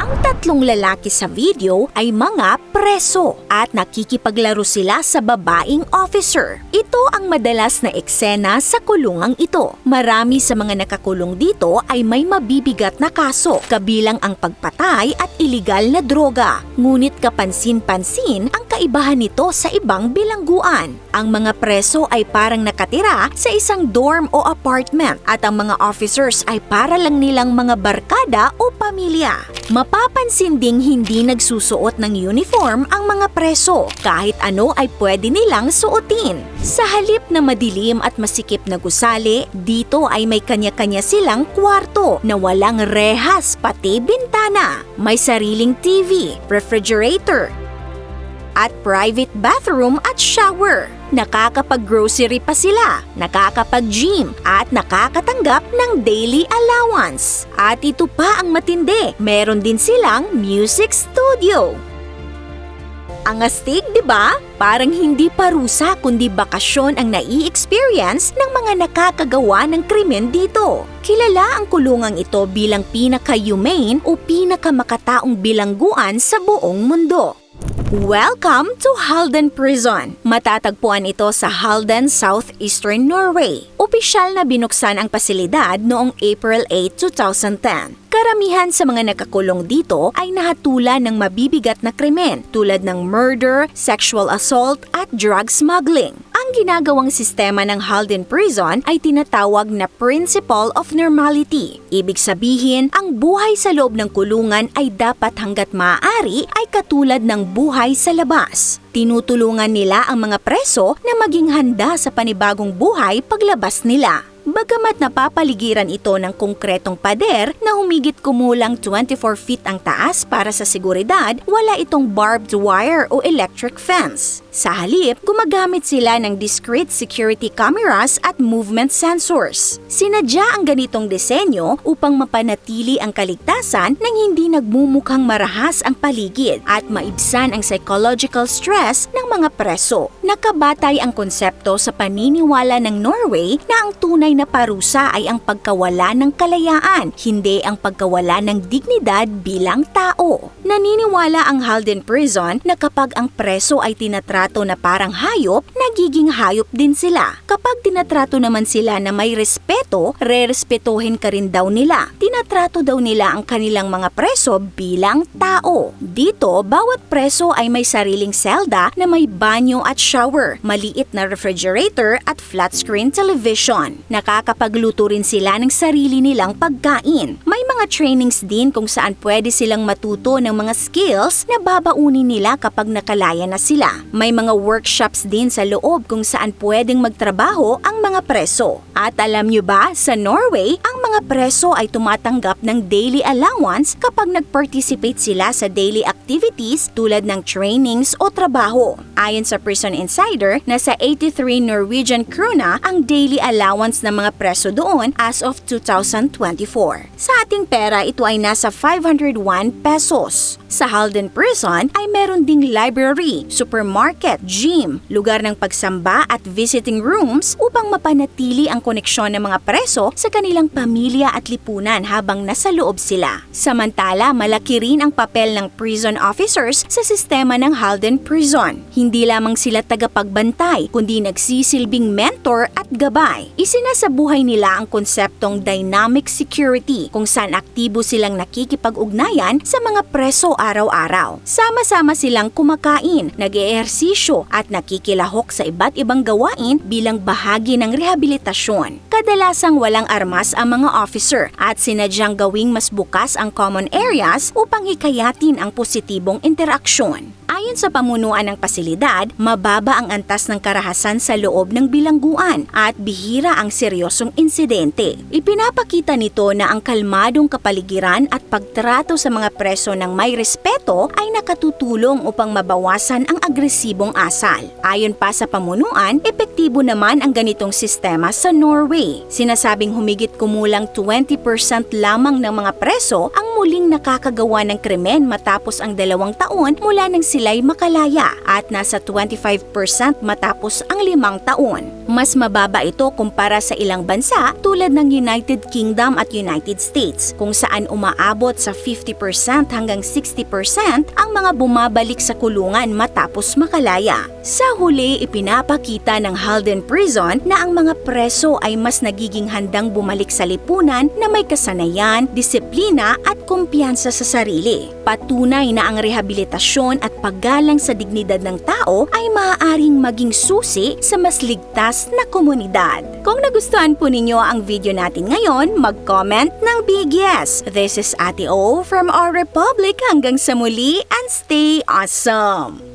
Ang tatlong lalaki sa video ay mga preso at nakikipaglaro sila sa babaeng officer. Ito ang madalas na eksena sa kulungang ito. Marami sa mga nakakulong dito ay may mabibigat na kaso, kabilang ang pagpatay at iligal na droga. Ngunit kapansin-pansin ang kaibahan nito sa ibang bilangguan. Ang mga preso ay parang nakatira sa isang dorm o apartment at ang mga officers ay para lang nilang mga barkada o pamilya. Mapapansin ding hindi nagsusuot ng uniform ang mga preso. Kahit ano ay pwede nilang suotin. Sa halip na madilim at masikip na gusali, dito ay may kanya-kanya silang kwarto na walang rehas pati bintana. May sariling TV, refrigerator, at private bathroom at shower. Nakakapag-grocery pa sila, nakakapag-gym at nakakatanggap ng daily allowance. At ito pa ang matindi, meron din silang music studio. Ang astig, di ba? Parang hindi parusa kundi bakasyon ang nai-experience ng mga nakakagawa ng krimen dito. Kilala ang kulungang ito bilang pinaka-humane o pinakamakataong bilangguan sa buong mundo. Welcome to Halden Prison. Matatagpuan ito sa Halden, southeastern Norway. Opisyal na binuksan ang pasilidad noong April 8, 2010. Karamihan sa mga nakakulong dito ay nahatulan ng mabibigat na krimen tulad ng murder, sexual assault at drug smuggling. Ang ginagawang sistema ng Halden Prison ay tinatawag na Principle of Normality. Ibig sabihin, ang buhay sa loob ng kulungan ay dapat hanggat maaari ay katulad ng buhay sa labas. Tinutulungan nila ang mga preso na maging handa sa panibagong buhay paglabas nila. Bagamat napapaligiran ito ng konkretong pader na humigit kumulang 24 feet ang taas para sa seguridad, wala itong barbed wire o electric fence. Sa halip, gumagamit sila ng discrete security cameras at movement sensors. Sinadya ang ganitong disenyo upang mapanatili ang kaligtasan nang hindi nagmumukhang marahas ang paligid at maibsan ang psychological stress ng mga preso. Nakabatay ang konsepto sa paniniwala ng Norway na ang tunay na parusa ay ang pagkawala ng kalayaan, hindi ang pagkawala ng dignidad bilang tao. Naniniwala ang Halden Prison na kapag ang preso ay tinatrato na parang hayop, nagiging hayop din sila. Kapag tinatrato naman sila na may respeto, re-respetuhin ka rin daw nila. Tinatrato daw nila ang kanilang mga preso bilang tao. Dito, bawat preso ay may sariling selda na may banyo at shower, maliit na refrigerator at flat screen television. Nakakapagluto rin sila ng sarili nilang pagkain. May mga trainings din kung saan pwede silang matuto ng mga skills na babaunin nila kapag nakalaya na sila. May mga workshops din sa loob kung saan pwedeng magtrabaho ang mga preso. At alam nyo ba, sa Norway, ang mga preso ay tumatanggap ng daily allowance kapag nag-participate sila sa daily activities tulad ng trainings o trabaho. Ayon sa Prison Insider, nasa 83 Norwegian krona ang daily allowance ng mga preso doon as of 2024. Sa ating pera, ito ay nasa 501 pesos. Sa Halden Prison ay meron ding library, supermarket, gym, lugar ng pagsamba at visiting rooms upang mapanatili ang koneksyon ng mga preso sa kanilang pamilya at lipunan habang nasa loob sila. Samantala, malaki rin ang papel ng prison officers sa sistema ng Halden Prison. Hindi lamang sila tagapagbantay, kundi nagsisilbing mentor at gabay. Isinasabuhay nila ang konseptong dynamic security kung saan aktibo silang nakikipag-ugnayan sa mga preso araw-araw. Sama-sama silang kumakain, nag-eehersisyo at nakikilahok sa iba't ibang gawain bilang bahagi ng rehabilitasyon. Kadalasang walang armas ang mga officer at sinadyang gawing mas bukas ang common areas upang hikayatin ang positibong interaksyon. Ayon sa pamunuan ng pasilidad, mababa ang antas ng karahasan sa loob ng bilangguan at bihira ang seryosong insidente. Ipinapakita nito na ang kalmadong kapaligiran at pagtrato sa mga preso ng may respeto ay nakatutulong upang mabawasan ang agresibong asal. Ayon pa sa pamunuan, epektibo naman ang ganitong sistema sa Norway. Sinasabing humigit kumulang 20% lamang ng mga preso ang muling nakakagawa ng krimen matapos ang 2 taon mula nang sila'y makalaya at nasa 25% matapos ang 5 taon. Mas mababa ito kumpara sa ilang bansa tulad ng United Kingdom at United States, kung saan umaabot sa 50% hanggang 60% ang mga bumabalik sa kulungan matapos makalaya. Sa huli, ipinapakita ng Halden Prison na ang mga preso ay mas nagiging handang bumalik sa lipunan na may kasanayan, disiplina at kumpiyansa sa sarili. Patunay na ang rehabilitasyon at paggalang sa dignidad ng tao ay maaaring maging susi sa mas ligtas na komunidad. Kung nagustuhan po ninyo ang video natin ngayon, mag-comment ng big yes. This is Ate O from our Republic. Hanggang sa muli and stay awesome!